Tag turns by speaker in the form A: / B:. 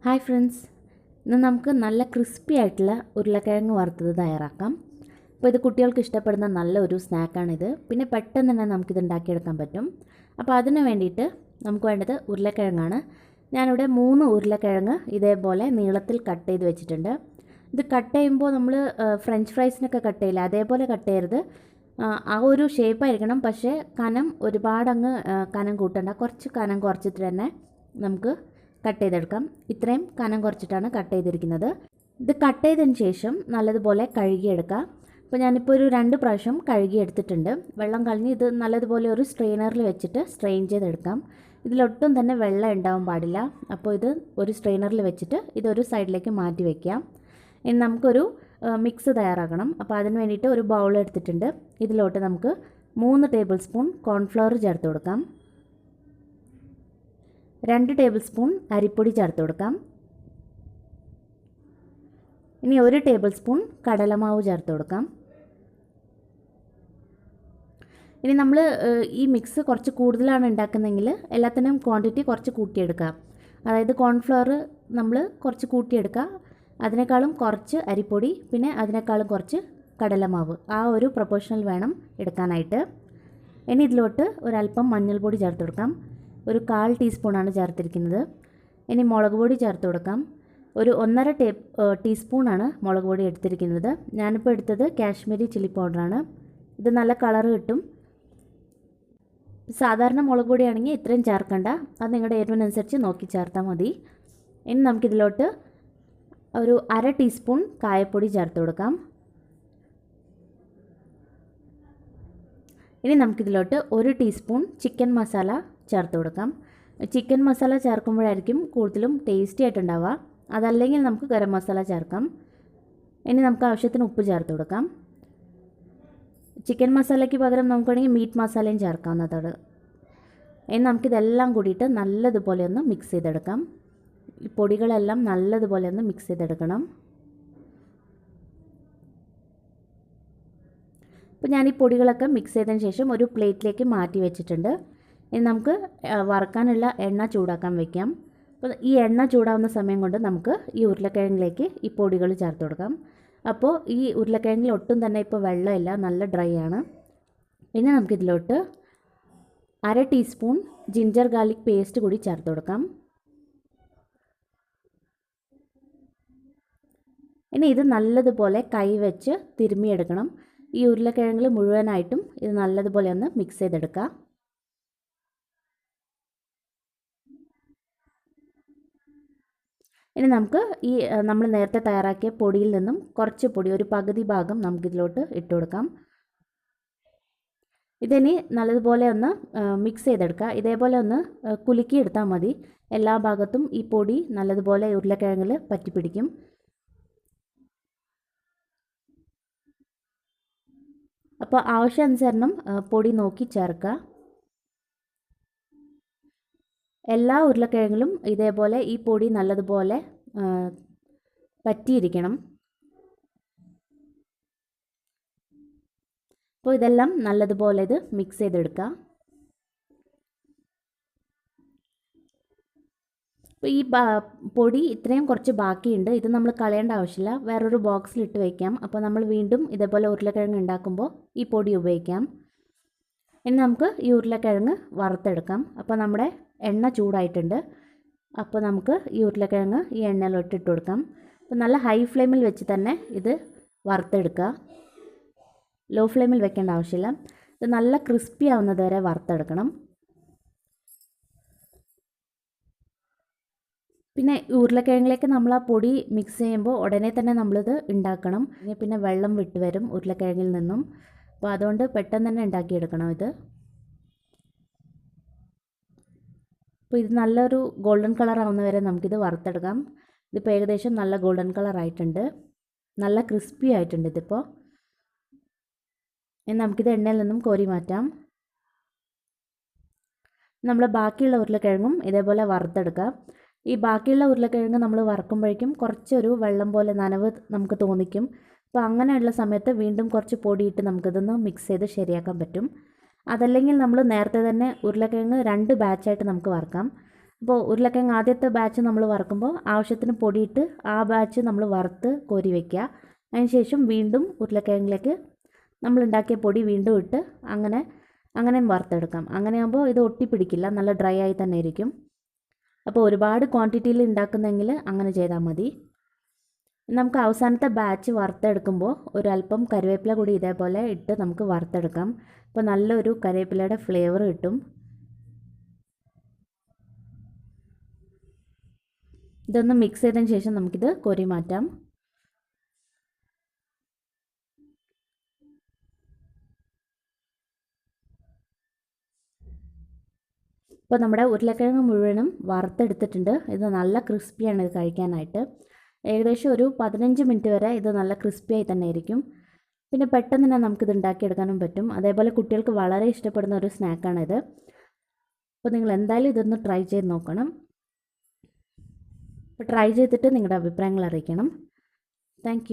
A: Hi friends, ഇന്ന് നമുക്ക് നല്ല ക്രിസ്പി ആയിട്ടുള്ള ഉരുളക്കിഴങ്ങ് വറുത്തത് തയ്യാറാക്കാം. അപ്പോൾ ഇത് കുട്ടികൾക്ക് ഇഷ്ടപ്പെടുന്ന നല്ലൊരു സ്നാക്കാണിത്. പിന്നെ പെട്ടെന്ന് തന്നെ നമുക്കിത് ഉണ്ടാക്കിയെടുക്കാൻ പറ്റും. അപ്പോൾ അതിന് വേണ്ടിയിട്ട് നമുക്ക് വേണ്ടത് ഉരുളക്കിഴങ്ങാണ്. ഞാനിവിടെ 3 ഉരുളക്കിഴങ്ങ് ഇതേപോലെ നീളത്തിൽ കട്ട് ചെയ്ത് വെച്ചിട്ടുണ്ട്. ഇത് കട്ട് ചെയ്യുമ്പോൾ നമ്മൾ ഫ്രഞ്ച് ഫ്രൈസിനൊക്കെ കട്ട് ചെയ്യില്ല, അതേപോലെ കട്ട് ചെയ്യരുത്. ആ ഒരു ഷേപ്പായിരിക്കണം. പക്ഷേ കനം ഒരുപാടങ്ങ് കനം കൂട്ടണ്ട, കുറച്ച് കനം കുറച്ചിട്ട് തന്നെ നമുക്ക് കട്ട് ചെയ്തെടുക്കാം. ഇത്രയും കനം കുറച്ചിട്ടാണ് കട്ട് ചെയ്തിരിക്കുന്നത്. ഇത് കട്ട് ചെയ്തതിന് ശേഷം നല്ലതുപോലെ കഴുകിയെടുക്കാം. അപ്പോൾ ഞാനിപ്പോൾ ഒരു 2 പ്രാവശ്യം കഴുകിയെടുത്തിട്ടുണ്ട്. വെള്ളം കളഞ്ഞ് ഇത് നല്ലതുപോലെ ഒരു സ്ട്രെയിനറിൽ വെച്ചിട്ട് സ്ട്രെയിൻ ചെയ്തെടുക്കാം. ഇതിലൊട്ടും തന്നെ വെള്ളം ഉണ്ടാവാൻ പാടില്ല. അപ്പോൾ ഇത് ഒരു സ്ട്രെയിനറിൽ വെച്ചിട്ട് ഇതൊരു സൈഡിലേക്ക് മാറ്റി വയ്ക്കാം. ഇനി നമുക്കൊരു മിക്സ് തയ്യാറാക്കണം. അപ്പോൾ അതിന് വേണ്ടിയിട്ട് ഒരു ബൗൾ എടുത്തിട്ടുണ്ട്. ഇതിലോട്ട് നമുക്ക് 3 ടേബിൾ സ്പൂൺ കോൺഫ്ലവർ ചേർത്ത് കൊടുക്കാം. 2 ടേബിൾ സ്പൂൺ അരിപ്പൊടി ചേർത്ത് കൊടുക്കാം. ഇനി 1 ടേബിൾ സ്പൂൺ കടലമാവ് ചേർത്ത് കൊടുക്കാം. ഇനി നമ്മൾ ഈ മിക്സ് കുറച്ച് കൂടുതലാണ് ഉണ്ടാക്കുന്നതെങ്കിൽ എല്ലാത്തിനും ക്വാണ്ടിറ്റി കുറച്ച് കൂട്ടിയെടുക്കാം. അതായത് കോൺഫ്ലവർ നമ്മൾ കുറച്ച് കൂട്ടിയെടുക്കുക, അതിനേക്കാളും കുറച്ച് അരിപ്പൊടി, പിന്നെ അതിനേക്കാളും കുറച്ച് കടലമാവ്, ആ ഒരു പ്രൊപ്പോർഷനിൽ വേണം എടുക്കാനായിട്ട്. ഇനി ഇതിലോട്ട് ഒരല്പം മഞ്ഞൾപ്പൊടി ചേർത്ത് കൊടുക്കാം. ഒരു 1/4 ടീസ്പൂണാണ് ചേർത്തിരിക്കുന്നത്. ഇനി മുളക് പൊടി ചേർത്ത് കൊടുക്കാം. ഒരു 1.5 ടീസ്പൂണാണ് മുളക് പൊടി എടുത്തിരിക്കുന്നത്. ഞാനിപ്പോൾ എടുത്തത് കാശ്മീരി ചില്ലി പൗഡറാണ്. ഇത് നല്ല കളറ് കിട്ടും. സാധാരണ മുളക് പൊടിയാണെങ്കിൽ ഇത്രയും ചേർക്കണ്ട, അത് നിങ്ങളുടെ എരിവിനനുസരിച്ച് നോക്കി ചേർത്താൽ മതി. ഇനി നമുക്കിതിലോട്ട് ഒരു 1/2 ടീസ്പൂൺ കായപ്പൊടി ചേർത്ത് കൊടുക്കാം. ഇനി നമുക്കിതിലോട്ട് 1 ടീസ്പൂൺ ചിക്കൻ മസാല ചേർത്ത് കൊടുക്കാം. ചിക്കൻ മസാല ചേർക്കുമ്പോഴായിരിക്കും കൂടുതലും ടേസ്റ്റി ആയിട്ടുണ്ടാവുക. അതല്ലെങ്കിൽ നമുക്ക് ഗരം മസാല ചേർക്കാം. ഇനി നമുക്ക് ആവശ്യത്തിന് ഉപ്പ് ചേർത്ത് കൊടുക്കാം. ചിക്കൻ മസാലയ്ക്ക് പകരം നമുക്ക് വേണമെങ്കിൽ മീറ്റ് മസാലയും ചേർക്കാവുന്നതാണ്. ഇനി നമുക്കിതെല്ലാം കൂടിയിട്ട് നല്ലതുപോലെ ഒന്ന് മിക്സ് ചെയ്തെടുക്കാം. ഈ പൊടികളെല്ലാം നല്ലതുപോലെ ഒന്ന് മിക്സ് ചെയ്തെടുക്കണം. അപ്പോൾ ഞാൻ ഈ പൊടികളൊക്കെ മിക്സ് ചെയ്തതിന് ശേഷം ഒരു പ്ലേറ്റിലേക്ക് മാറ്റി വെച്ചിട്ടുണ്ട്. ഇനി നമുക്ക് വറുക്കാനുള്ള എണ്ണ ചൂടാക്കാൻ വയ്ക്കാം. അപ്പോൾ ഈ എണ്ണ ചൂടാവുന്ന സമയം കൊണ്ട് നമുക്ക് ഈ ഉരുളക്കിഴങ്ങിലേക്ക് ഈ പൊടികൾ ചേർത്ത് കൊടുക്കാം. അപ്പോൾ ഈ ഉരുളക്കിഴങ്ങിൽ ഒട്ടും തന്നെ ഇപ്പോൾ വെള്ളമില്ല, നല്ല ഡ്രൈ ആണ്. ഇനി നമുക്കിതിലോട്ട് 1/2 ടീസ്പൂൺ ജിഞ്ചർ ഗാർലിക് പേസ്റ്റ് കൂടി ചേർത്ത് കൊടുക്കാം. ഇനി ഇത് നല്ലതുപോലെ കൈ വെച്ച് തിരുമ്മിയെടുക്കണം. ഈ ഉരുളക്കിഴങ്ങിൽ മുഴുവനായിട്ടും ഇത് നല്ലതുപോലെ ഒന്ന് മിക്സ് ചെയ്തെടുക്കാം. ഇനി നമുക്ക് ഈ നമ്മൾ നേരത്തെ തയ്യാറാക്കിയ പൊടിയിൽ നിന്നും കുറച്ച് പൊടി, ഒരു പകുതി ഭാഗം നമുക്കിതിലോട്ട് ഇട്ട് കൊടുക്കാം. ഇതിനി നല്ലതുപോലെ ഒന്ന് മിക്സ് ചെയ്തെടുക്കുക. ഇതേപോലെ ഒന്ന് കുലുക്കി എടുത്താൽ മതി. എല്ലാ ഭാഗത്തും ഈ പൊടി നല്ലതുപോലെ ഉരുളക്കിഴങ്ങിൽ പറ്റിപ്പിടിക്കും. അപ്പോൾ ആവശ്യാനുസരണം പൊടി നോക്കി ചേർക്കുക. എല്ലാ ഉരുളക്കിഴങ്ങിലും ഇതേപോലെ ഈ പൊടി നല്ലതുപോലെ പറ്റിയിരിക്കണം. അപ്പോൾ ഇതെല്ലാം നല്ലതുപോലെ ഇത് മിക്സ് ചെയ്തെടുക്കുക. അപ്പോൾ ഈ പൊടി ഇത്രയും കുറച്ച് ബാക്കിയുണ്ട്. ഇത് നമ്മൾ കളയേണ്ട ആവശ്യമില്ല, വേറൊരു ബോക്സിലിട്ട് വയ്ക്കാം. അപ്പോൾ നമ്മൾ വീണ്ടും ഇതേപോലെ ഉരുളക്കിഴങ്ങ് ഉണ്ടാക്കുമ്പോൾ ഈ പൊടി ഉപയോഗിക്കാം. ഇനി നമുക്ക് ഈ ഉരുളക്കിഴങ്ങ് വറുത്തെടുക്കാം. അപ്പോൾ നമ്മുടെ എണ്ണ ചൂടായിട്ടുണ്ട്. അപ്പോൾ നമുക്ക് ഈ ഉരുളക്കിഴങ്ങ് ഈ എണ്ണയിലോട്ട് ഇട്ട് കൊടുക്കാം. അപ്പോൾ നല്ല ഹൈ ഫ്ലെയിമിൽ വെച്ച് തന്നെ ഇത് വറുത്തെടുക്കുക. ലോ ഫ്ലെയിമിൽ വെക്കേണ്ട ആവശ്യമില്ല. ഇത് നല്ല ക്രിസ്പി ആവുന്നത് വരെ വറുത്തെടുക്കണം. പിന്നെ ഉരുളക്കിഴങ്ങിലേക്ക് നമ്മൾ ആ പൊടി മിക്സ് ചെയ്യുമ്പോൾ ഉടനെ തന്നെ നമ്മളിത് ഉണ്ടാക്കണം. പിന്നെ വെള്ളം വിട്ട് വരും ഉരുളക്കിഴങ്ങിൽ നിന്നും. അപ്പോൾ അതുകൊണ്ട് പെട്ടെന്ന് തന്നെ ഉണ്ടാക്കിയെടുക്കണം ഇത്. അപ്പോൾ ഇത് നല്ലൊരു ഗോൾഡൻ കളർ ആവുന്ന വരെ നമുക്കിത് വറുത്തെടുക്കാം. ഇതിപ്പോൾ ഏകദേശം നല്ല ഗോൾഡൻ കളർ ആയിട്ടുണ്ട്, നല്ല ക്രിസ്പി ആയിട്ടുണ്ട് ഇതിപ്പോൾ. ഇനി നമുക്കിത് എണ്ണയിൽ നിന്നും കോരി മാറ്റാം. നമ്മൾ ബാക്കിയുള്ള ഉരുളക്കിഴങ്ങും ഇതേപോലെ വറുത്തെടുക്കാം. ഈ ബാക്കിയുള്ള ഉരുളക്കിഴങ്ങ് നമ്മൾ വറുക്കുമ്പോഴേക്കും കുറച്ചൊരു വെള്ളം പോലെ നനവ് നമുക്ക് തോന്നിക്കും. അപ്പോൾ അങ്ങനെയുള്ള സമയത്ത് വീണ്ടും കുറച്ച് പൊടിയിട്ട് നമുക്കിതൊന്ന് മിക്സ് ചെയ്ത് ശരിയാക്കാൻ പറ്റും. അതല്ലെങ്കിൽ നമ്മൾ നേരത്തെ തന്നെ ഉരുളക്കിഴങ്ങ് 2 ബാച്ചായിട്ട് നമുക്ക് വറുക്കാം. അപ്പോൾ ഉരുളക്കിഴങ്ങ് ആദ്യത്തെ ബാച്ച് നമ്മൾ വറുക്കുമ്പോൾ ആവശ്യത്തിന് പൊടിയിട്ട് ആ ബാച്ച് നമ്മൾ വറുത്ത് കോരി വയ്ക്കുക. അതിന് ശേഷം വീണ്ടും ഉരുളക്കിഴങ്ങിലേക്ക് നമ്മൾ ഉണ്ടാക്കിയ പൊടി വീണ്ടും ഇട്ട് അങ്ങനെയും വറുത്തെടുക്കാം. അങ്ങനെയാകുമ്പോൾ ഇത് ഒട്ടിപ്പിടിക്കില്ല, നല്ല ഡ്രൈ ആയി തന്നെ ഇരിക്കും. അപ്പോൾ ഒരുപാട് ക്വാണ്ടിറ്റിയിൽ ഉണ്ടാക്കുന്നെങ്കിൽ അങ്ങനെ ചെയ്താൽ മതി. നമുക്ക് അവസാനത്തെ ബാച്ച് വറുത്തെടുക്കുമ്പോൾ ഒരല്പം കറിവേപ്പില കൂടി ഇതേപോലെ ഇട്ട് നമുക്ക് വറുത്തെടുക്കാം. അപ്പോൾ നല്ലൊരു കറിവേപ്പിലയുടെ ഫ്ലേവർ കിട്ടും. ഇതൊന്ന് മിക്സ് ചെയ്തതിന് ശേഷം നമുക്കിത് കോരി മാറ്റാം. ഇപ്പോൾ നമ്മുടെ ഉരുളക്കിഴങ്ങ് മുഴുവനും വറുത്തെടുത്തിട്ടുണ്ട്. ഇത് നല്ല ക്രിസ്പിയാണ് ഇത് കഴിക്കാനായിട്ട്. ഏകദേശം ഒരു 15 മിനിറ്റ് വരെ ഇത് നല്ല ക്രിസ്പിയായി തന്നെ ഇരിക്കും. പിന്നെ പെട്ടെന്ന് തന്നെ നമുക്കിത് ഉണ്ടാക്കിയെടുക്കാനും പറ്റും. അതേപോലെ കുട്ടികൾക്ക് വളരെ ഇഷ്ടപ്പെടുന്ന ഒരു സ്നാക്കാണിത്. അപ്പോൾ നിങ്ങൾ എന്തായാലും ഇതൊന്ന് ട്രൈ ചെയ്ത് നോക്കണം. അപ്പോൾ ട്രൈ ചെയ്തിട്ട് നിങ്ങളുടെ അഭിപ്രായങ്ങൾ അറിയിക്കണം. താങ്ക്